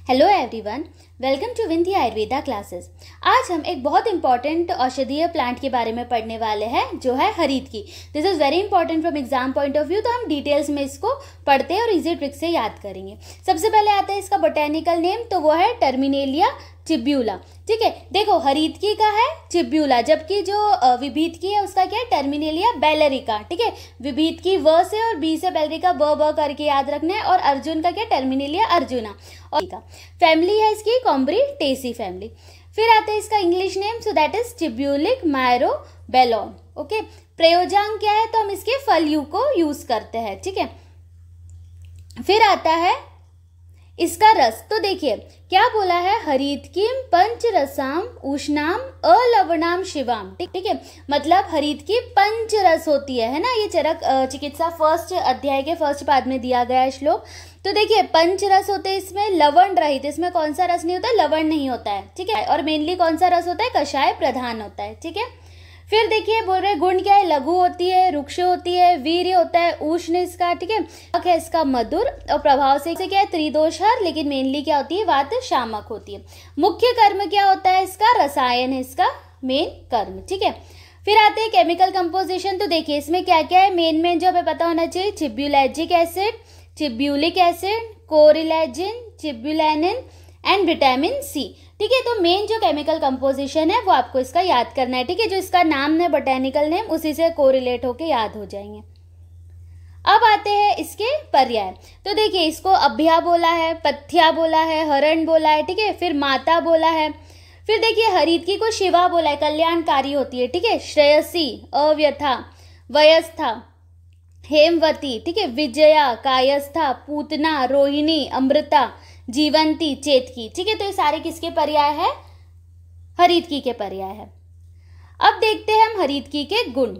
Hello everyone, welcome to Vindhya Ayurveda classes. आज हम एक बहुत इंपॉर्टेंट औषधीय प्लांट के बारे में पढ़ने वाले हैं जो है हरीत की। This is very important from exam point of view, तो हम डिटेल्स में इसको पढ़ते हैं और इजी ट्रिक से याद करेंगे। सबसे पहले आता है इसका बोटेनिकल नेम, तो वो है टर्मिनेलिया चिब्यूला। ठीक है, देखो हरीत की का है चिब्यूला, जबकि जो विभीत की है उसका क्या है टर्मिनेलिया बेलेरिका। ठीक है, विभीत की व से और बी से बेलेरिका ब करके याद रखना है, और अर्जुन का क्या टर्मिनेलिया अर्जुना। और फैमिली है इसकी कॉम्ब्रीटेसी फैमिली। फिर आता है इसका English name, so that is chebulic myrobalan. Okay, प्रयोजांग क्या है, तो हम इसके फलयू को यूज करते हैं। ठीक है, फिर आता है इसका रस। तो देखिए क्या बोला है, हरीत किम पंच रसाम उष्णाम अलवणाम शिवाम। ठीक है, मतलब हरीत की पंच रस होती है ना। ये चरक चिकित्सा फर्स्ट अध्याय के फर्स्ट पाद में दिया गया है श्लोक। तो देखिए पंच रस होते हैं इसमें लवण रहित, इसमें कौन सा रस नहीं होता है, लवण नहीं होता है। ठीक है, और मेनली कौन सा रस होता है, कषाय प्रधान होता है। ठीक है, फिर देखिए बोल रहे गुण क्या है, लघु होती है, रुक्ष होती है, वीर्य होता है, उष्ण इसका। ठीक है इसका मधुर, और प्रभाव से क्या है त्रिदोषहर, लेकिन मेनली क्या होती है वात शामक होती है। मुख्य कर्म क्या होता है इसका, रसायन है इसका मेन कर्म। ठीक है, फिर आते हैं केमिकल कंपोजिशन। तो देखिए इसमें क्या क्या है, मेन जो हमें पता होना चाहिए, chebulagic acid, chebulic acid, corilagin, chebulinin and vitamin C. ठीक है, तो मेन जो केमिकल कंपोजिशन है वो आपको इसका याद करना है। ठीक है, जो इसका नाम है बोटेनिकल नेम, उसी से कोरिलेट होके याद हो जाएंगे। अब आते हैं इसके पर्याय। तो देखिए इसको अभ्या बोला है, पथ्या बोला है, हरण बोला है। ठीक है, फिर माता बोला है। फिर देखिए हरीत की को शिवा बोला है, कल्याणकारी होती है। ठीक है, श्रेयसी, अव्यथा, वयस्था, हेमवती। ठीक है, विजया, कायस्था, पूतना, रोहिणी, अमृता, जीवंती, चेतकी। ठीक है, तो ये सारे किसके पर्याय है, हरीत की के पर्याय है। अब देखते हैं हम हरीत की के गुण।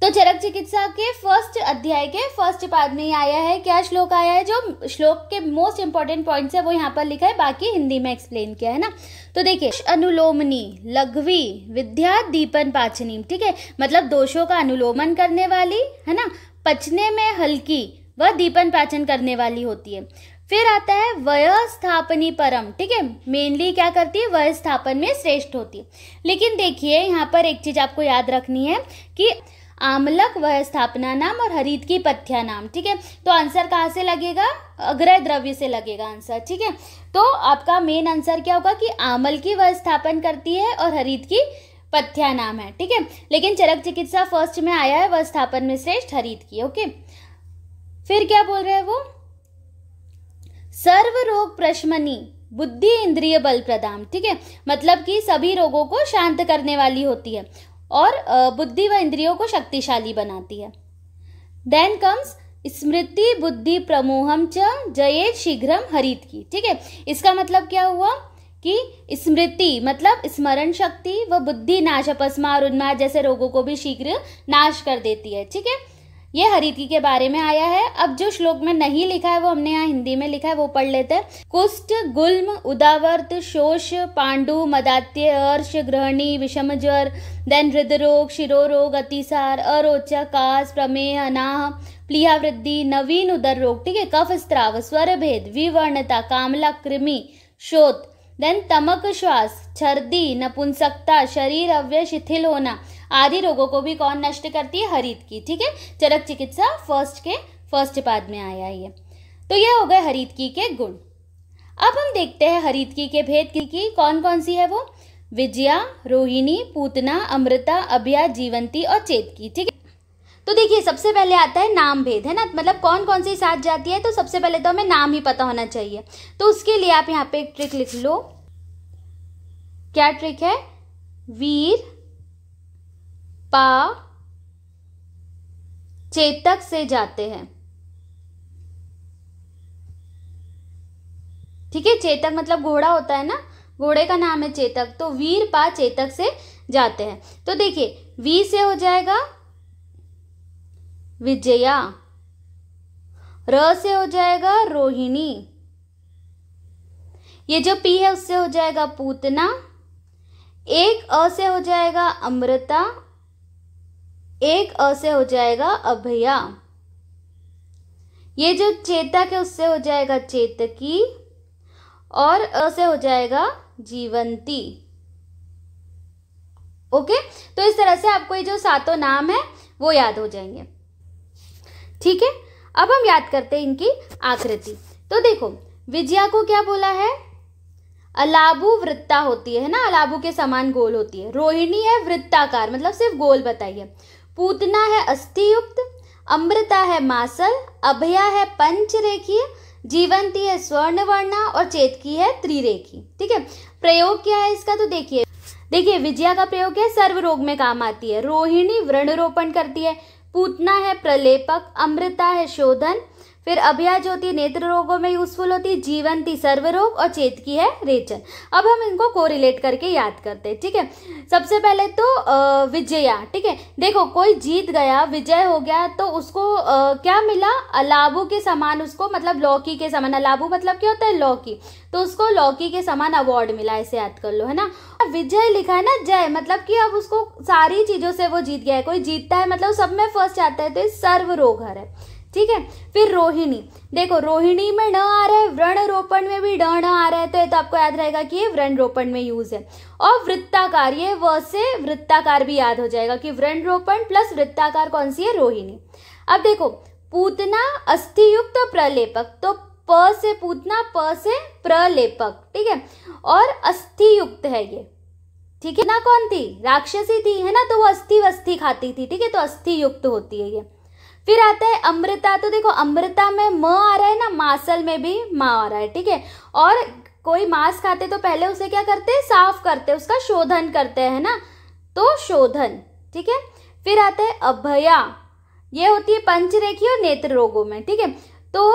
तो चरक चिकित्सा के फर्स्ट अध्याय के फर्स्ट पाद में ही आया है। क्या श्लोक आया है, जो श्लोक के मोस्ट इंपॉर्टेंट पॉइंट्स है वो यहाँ पर लिखा है, बाकी हिंदी में एक्सप्लेन किया है ना। तो देखिए अनुलोमनी, लघवी, विद्या दीपन पाचनी। ठीक है, मतलब दोषों का अनुलोमन करने वाली है ना, पचने में हल्की, वह दीपन पाचन करने वाली होती है। फिर आता है वय स्थापनी परम। ठीक है, मेनली क्या करती है, वय स्थापन में श्रेष्ठ होती है। लेकिन देखिए यहाँ पर एक चीज आपको याद रखनी है कि आमलक वय स्थापना नाम और हरीत की पथ्या नाम। ठीक है, तो आंसर कहाँ से लगेगा, अग्रय द्रव्य से लगेगा आंसर। ठीक है, तो आपका मेन आंसर क्या होगा कि आमल की वय स्थापन करती है और हरीत की पथ्या नाम है। ठीक है, लेकिन चरक चिकित्सा फर्स्ट में आया है, वय स्थापन में श्रेष्ठ हरीत की। ओके, फिर क्या बोल रहे हैं वो, सर्व रोग प्रशमनी, बुद्धि इंद्रिय बल प्रदान। ठीक है, मतलब कि सभी रोगों को शांत करने वाली होती है और बुद्धि व इंद्रियों को शक्तिशाली बनाती है। देन कम्स स्मृति बुद्धि प्रमोहम च जयेत शीघ्रम हरीत की। ठीक है, इसका मतलब क्या हुआ कि स्मृति मतलब स्मरण शक्ति व बुद्धि नाश, अपस्मार, उन्माद जैसे रोगों को भी शीघ्र नाश कर देती है। ठीक है, ये हरीत के बारे में आया है। अब जो श्लोक में नहीं लिखा है वो हमने यहाँ हिंदी में लिखा है, वो पढ़ लेते हैं। कुष्ठ, गुल्म, उदावर्त, शोष, पांडु, मदात्य, अर्श, ग्रहणी, विषम ज्वर, देन हृदरोग, शिरोरोग, अतिसार, अरोचक, कास, प्रमेह, अनाह, प्लीहा वृद्धि, नवीन उदर रोग। ठीक है, कफ स्त्राव, स्वर भेद, विवर्णता, कामला, कृमि, शोथ, देन तमक श्वास, छर्दी, नपुंसकता, शरीर अव्यय शिथिल होना आदि रोगों को भी कौन नष्ट करती है, हरीत की। ठीक है, चरक चिकित्सा फर्स्ट के फर्स्ट पाद में आया है ये। तो ये हो गए हरीत की के गुण। अब हम देखते हैं हरीत की के भेद की कौन कौन सी है वो, विजया, रोहिणी, पूतना, अमृता, अभ्या, जीवंती और चेतकी। ठीक है, तो देखिए सबसे पहले आता है नाम भेद, है ना, मतलब कौन कौन सी साथ जाती है। तो सबसे पहले तो हमें नाम ही पता होना चाहिए। तो उसके लिए आप यहाँ पे एक ट्रिक लिख लो। क्या ट्रिक है, वीर पा चेतक से जाते हैं। ठीक है, चेतक मतलब घोड़ा होता है ना, घोड़े का नाम है चेतक, तो वीर पा चेतक से जाते हैं। तो देखिए वी से हो जाएगा विजया, र से हो जाएगा रोहिणी, ये जो पी है उससे हो जाएगा पूतना, एक अ से हो जाएगा अमृता, एक अ से हो जाएगा अभया, ये जो चेतक है उससे हो जाएगा चेतकी, और अ से हो जाएगा जीवंती। ओके, तो इस तरह से आपको ये जो सातों नाम है वो याद हो जाएंगे। ठीक है, अब हम याद करते हैं इनकी आकृति। तो देखो, विजया को क्या बोला है, अलाबू वृत्ता होती है ना, अलाबू के समान गोल होती है। रोहिणी है वृत्ताकार, मतलब सिर्फ गोल बताइए। पूतना है अस्थियुक्त, अमृता है मासल, अभया है पंचरेखीय, जीवंती है स्वर्णवर्णा और चेतकी है त्रिरेखी। ठीक है, प्रयोग क्या है इसका, तो देखिए विजया का प्रयोग है सर्व रोग में काम आती है, रोहिणी व्रण रोपण करती है, पूतना है प्रलेपक, अमृता है शोधन, फिर अभया जो होती है नेत्र रोगों में यूजफुल होती है, जीवंती सर्वरोग और चेतकी है रेचन। अब हम इनको कोरिलेट करके याद करते हैं। ठीक है, सबसे पहले तो विजया। ठीक है, देखो कोई जीत गया, विजय हो गया, तो उसको क्या मिला, अलाबू के समान, उसको मतलब लौकी के समान, अलाबू मतलब क्या होता है, लौकी, तो उसको लौकी के समान अवार्ड मिला, ऐसे याद कर लो, है ना। विजय लिखा है ना, जय मतलब कि अब उसको सारी चीजों से वो जीत गया है, कोई जीतता है मतलब सब में फर्स्ट आता है, तो सर्वरोगहर है। ठीक है, फिर रोहिणी, देखो रोहिणी में ण आ रहा है, व्रण रोपण में भी ण आ रहा है, तो ये तो आपको याद रहेगा कि ये व्रण रोपण में यूज है। और वृत्ताकार, ये व से वृत्ताकार भी याद हो जाएगा कि व्रण रोपण प्लस वृत्ताकार कौन सी है, रोहिणी। अब देखो पूतना अस्थियुक्त प्रलेपक, तो प से पूतना, प से प्रलेपक। ठीक है, और अस्थियुक्त है ये। ठीक है ना, कौन थी, राक्षसी थी, है ना, तो वो अस्थि वस्थि खाती थी। ठीक है, तो अस्थि युक्त होती है ये। फिर आता है अमृता, तो देखो अमृता में म आ रहा है ना, मासल में भी माँ आ रहा है। ठीक है, और कोई मांस खाते तो पहले उसे क्या करते हैं, साफ करते हैं, उसका शोधन करते हैं ना, तो शोधन। ठीक है, फिर आता है अभया, ये होती है पंचरेखी और नेत्र रोगों में। ठीक है, तो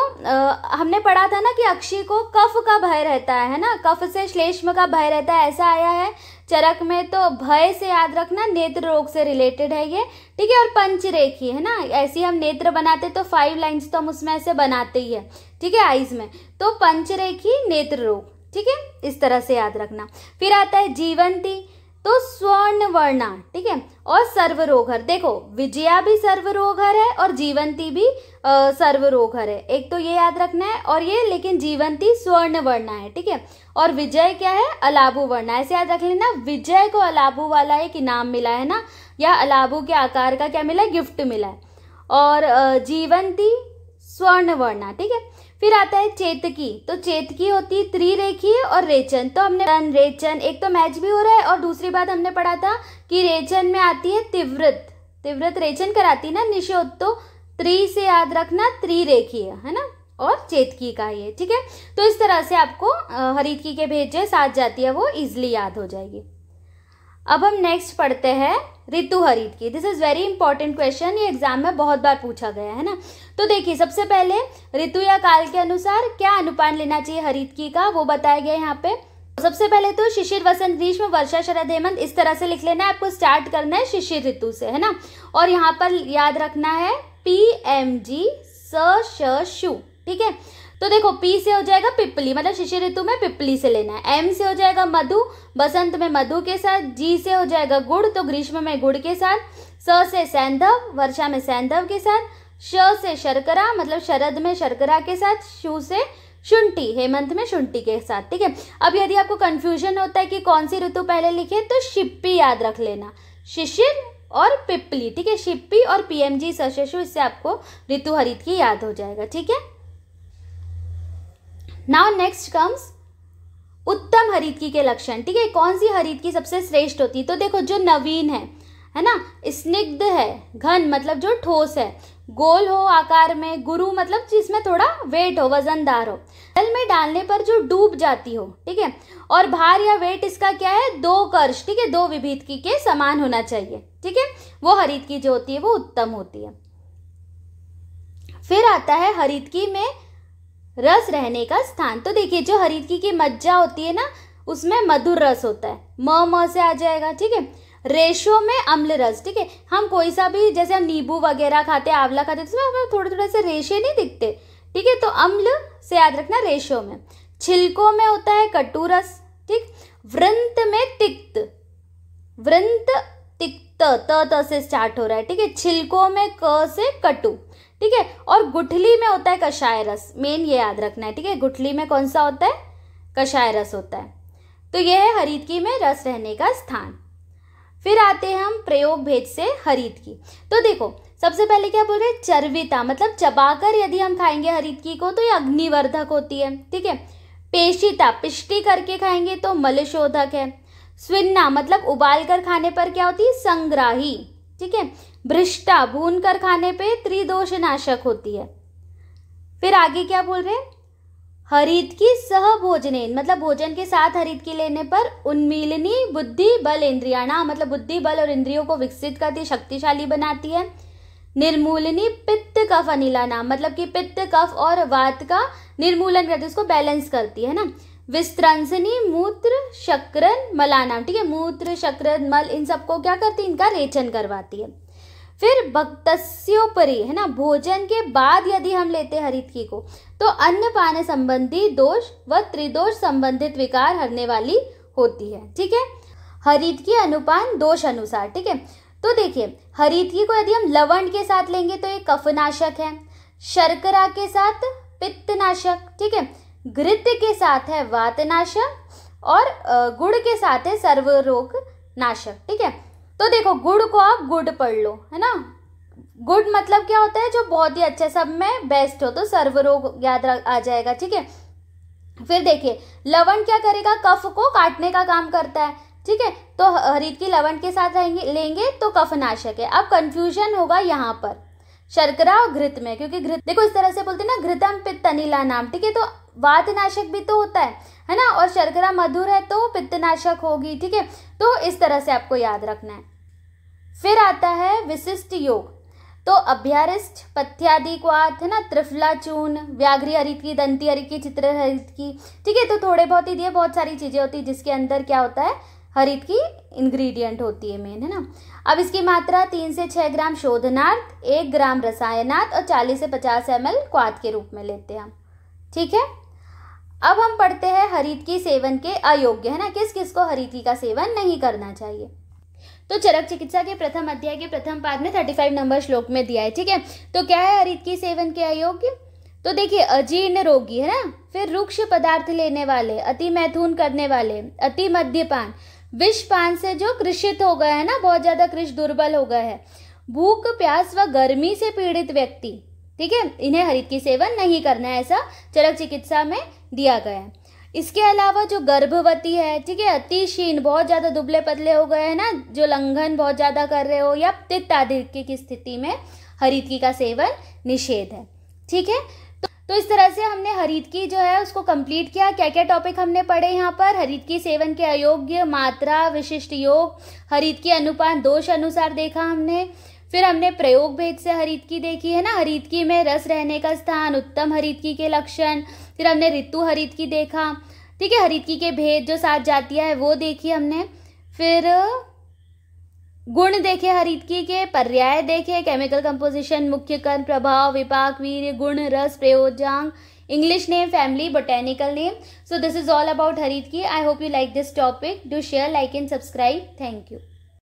हमने पढ़ा था ना कि अक्षी को कफ का भय रहता है ना, कफ से श्लेष्म का भय रहता है, ऐसा आया है चरक में, तो भय से याद रखना, नेत्र रोग से रिलेटेड है ये। ठीक है, और पंचरेखी है ना, ऐसी हम नेत्र बनाते तो 5 लाइंस तो हम उसमें ऐसे बनाते ही है। ठीक है, आईज में, तो पंचरेखी नेत्र रोग। ठीक है, इस तरह से याद रखना। फिर आता है जीवंती, तो स्वर्णवर्णा। ठीक है, और सर्वरोगहर, देखो विजया भी सर्वरोगहर है और जीवंती भी सर्वरोगहर है, एक तो ये याद रखना है, और ये लेकिन जीवंती स्वर्णवर्णा है। ठीक है, और विजय क्या है, अलाबू वर्णा, ऐसे याद रख लेना। विजय को अलाबू वाला एक इनाम मिला है ना, या अलाबू के आकार का क्या मिला है, गिफ्ट मिला है, और जीवंती स्वर्णवर्णा। ठीक है, फिर आता है चेतकी, तो चेतकी होती है त्रिरेखीय और रेचन, तो हमने रेचन, एक तो मैच भी हो रहा है, और दूसरी बात हमने पढ़ा था कि रेचन में आती है तिव्रत, तिव्रत रेचन कराती है ना, निषोध, तो त्रि से याद रखना, त्रिरेखीय है ना, और चेतकी का ये। ठीक है, तो इस तरह से आपको हरितकी के भेद जो साथ जाती है वो इजिली याद हो जाएगी। अब हम नेक्स्ट पढ़ते हैं ऋतु हरितकी। This is very important question, ये एग्जाम में बहुत बार पूछा गया है ना। तो देखिए सबसे पहले ऋतु या काल के अनुसार क्या अनुपान लेना चाहिए हरितकी का, वो बताया गया यहाँ पे। सबसे पहले तो शिशिर वसंत ग्रीष्म वर्षा शरद हेमंत, इस तरह से लिख लेना है, आपको स्टार्ट करना है शिशिर ऋतु से, है ना। और यहाँ पर याद रखना है PMG स श शु। ठीक है, तो देखो P से हो जाएगा पिपली, मतलब शिशिर ऋतु में पिपली से लेना है। M से हो जाएगा मधु, बसंत में मधु के साथ। G से हो जाएगा गुड़, तो ग्रीष्म में गुड़ के साथ। स से सैंधव, वर्षा में सैंधव के साथ। श से शर्करा, मतलब शरद में शर्करा के साथ। शु से शुंठी, हेमंत में शुंठी के साथ। ठीक है, अब यदि आपको कंफ्यूजन होता है कि कौन सी ऋतु पहले लिखे, तो शिप्पी याद रख लेना, शिशिर और पिपली। ठीक है, शिप्पी और PMG स श शु, इससे आपको ऋतु हरितकी याद हो जाएगा। ठीक है, नाउ नेक्स्ट कम्स उत्तम हरितकी के लक्षण। ठीक है, कौन सी हरितकी सबसे श्रेष्ठ होती है, तो देखो जो नवीन है ना, स्निग्ध है, घन मतलब जो ठोस है, गोल हो आकार में, गुरु मतलब जिसमें थोड़ा वेट हो, वजनदार हो, जल में डालने पर जो डूब जाती हो। ठीक है, और भार या वेट इसका क्या है, 2 कर्ष। ठीक है, 2 विभीतकी के समान होना चाहिए। ठीक है, वो हरितकी जो होती है वो उत्तम होती है। फिर आता है हरितकी में रस रहने का स्थान। तो देखिए जो हरितकी की मज्जा होती है ना, उसमें मधुर रस होता है, म से आ जाएगा। ठीक है, रेशों में अम्ल रस। ठीक है, हम कोई सा भी, जैसे हम नींबू वगैरह खाते हैं, आंवला खाते हैं, तो हमें थोड़े थोड़े से रेशे नहीं दिखते। ठीक है, तो अम्ल से याद रखना, रेशों में। छिलकों में होता है कटु रस। ठीक, वृंत में तिक्त, वृंत तिक्त, त से स्टार्ट हो रहा है। ठीक है, छिलकों में क से कटु। ठीक है, और गुठली में होता है कषाय रस, मेन ये याद रखना है। ठीक है, गुठली में कौन सा होता है, कषाय रस होता है। तो यह है हरीतकी में रस रहने का स्थान। फिर आते हैं हम प्रयोग भेद से हरीतकी। तो देखो सबसे पहले क्या बोल रहे हैं, चर्विता मतलब चबाकर यदि हम खाएंगे हरीतकी को तो ये अग्निवर्धक होती है, ठीक है। पेशिता पिष्टी करके खाएंगे तो मलशोधक है। स्विन्ना मतलब उबाल कर खाने पर क्या होती है, संग्राही, ठीक है। भ्रष्टा भून कर खाने पे त्रिदोष नाशक होती है। फिर आगे क्या बोल रहे हैं, हरीतकी सहभोजनेन मतलब भोजन के साथ हरीतकी लेने पर उन्मीलनी बुद्धि बल इंद्रियाणा मतलब बुद्धि बल और इंद्रियों को विकसित करती, शक्तिशाली बनाती है। निर्मूलनी पित्त कफ अनिलाना मतलब कि पित्त कफ और वात का निर्मूलन करती है, उसको बैलेंस करती है ना। विस्त्रंसनी मूत्र शक्रन मलानाम, ठीक है, मूत्र शक्रन मल इन सबको क्या करती है, इनका रेचन करवाती है। फिर भक्तस्योपरि है ना, भोजन के बाद यदि हम लेते हैं हरीतकी को तो अन्नपान संबंधी दोष व त्रिदोष संबंधित विकार हरने वाली होती है, ठीक है। हरीतकी अनुपान दोष अनुसार, ठीक है। तो देखिए हरीतकी को यदि हम लवण के साथ लेंगे तो ये कफनाशक है, शर्करा के साथ पित्तनाशक, ठीक है, घृत के साथ है वातनाशक और गुड़ के साथ है सर्वरोग नाशक, ठीक है। तो देखो गुड़ को आप गुड़ पढ़ लो, है ना। गुड मतलब क्या होता है, जो बहुत ही अच्छा सब में बेस्ट हो, तो सर्वरोग याद आ जाएगा, ठीक है। फिर देखिए लवण क्या करेगा, कफ को काटने का काम करता है, ठीक है। तो हरीतकी लवण के साथ लेंगे तो कफनाशक है। अब कंफ्यूजन होगा यहाँ पर शर्करा और घृत में, क्योंकि घृत देखो इस तरह से बोलते हैं ना, घृतम पित्त अनिला नाम, ठीक है। तो वातनाशक भी तो होता है ना, और शर्करा मधुर है तो पित्तनाशक होगी, ठीक है। तो इस तरह से आपको याद रखना है। फिर आता है विशिष्ट योग, तो अभ्यारिष्ट पथ्यादि क्वाथ है ना, त्रिफला चूर्ण, व्याघ्री हरीतकी, दंती हरीतकी, चित्र हरीतकी, ठीक है। तो थोड़े बहुत ही दिए, बहुत सारी चीजें होती है जिसके अंदर क्या होता है, हरीतकी इंग्रेडिएंट होती है मेन, है ना। अब इसकी मात्रा 3 से 6 ग्राम शोधनार्थ, 1 ग्राम रसायनार्थ और 40 से 50 ml क्वाथ के रूप में लेते हैं हम, ठीक है। अब हम पढ़ते हैं हरीतकी सेवन के अयोग्य, है ना, किस किस को हरीतकी का सेवन नहीं करना चाहिए। तो चरक चिकित्सा के प्रथम अध्याय के प्रथम पाद में 35 नंबर श्लोक में दिया है, ठीक है। तो क्या है हरीतकी सेवन के अयोग्य, तो देखिए अजीर्ण रोगी, है ना, फिर रुक्ष पदार्थ लेने वाले, अति मैथुन करने वाले, अति मद्यपान, विषपान से जो कृषित हो गया है ना, बहुत ज्यादा कृष दुर्बल हो गया है, भूख प्यास व गर्मी से पीड़ित व्यक्ति, ठीक है, इन्हें हरीतकी सेवन नहीं करना है, ऐसा चरक चिकित्सा में दिया गया है। इसके अलावा जो गर्भवती है, ठीक है, अति क्षीण बहुत ज्यादा दुबले पतले हो गए हैं ना, जो लंघन बहुत ज्यादा कर रहे हो, या पित्त आदि की स्थिति में हरीतकी का सेवन निषेध है, ठीक है। तो इस तरह से हमने हरीतकी जो है उसको कंप्लीट किया। क्या क्या टॉपिक हमने पढ़े यहाँ पर, हरीतकी सेवन के अयोग्य, मात्रा, विशिष्ट योग, हरीतकी अनुपान दोष अनुसार देखा हमने। फिर हमने प्रयोग भेद से हरीतकी देखी, है ना, हरीतकी में रस रहने का स्थान, उत्तम हरीतकी के लक्षण। फिर हमने ऋतु हरीतकी देखा, ठीक है, हरीतकी के भेद जो 7 जातियां है वो देखी हमने। फिर गुण देखे हरीतकी के, पर्याय देखे, केमिकल कंपोजिशन, मुख्य कण, प्रभाव, विपाक, वीर्य, गुण, रस, प्रयोजांग, English name, family, botanical name. So this is all about Hariitki. I hope you like this topic. Do share, like and subscribe. Thank you.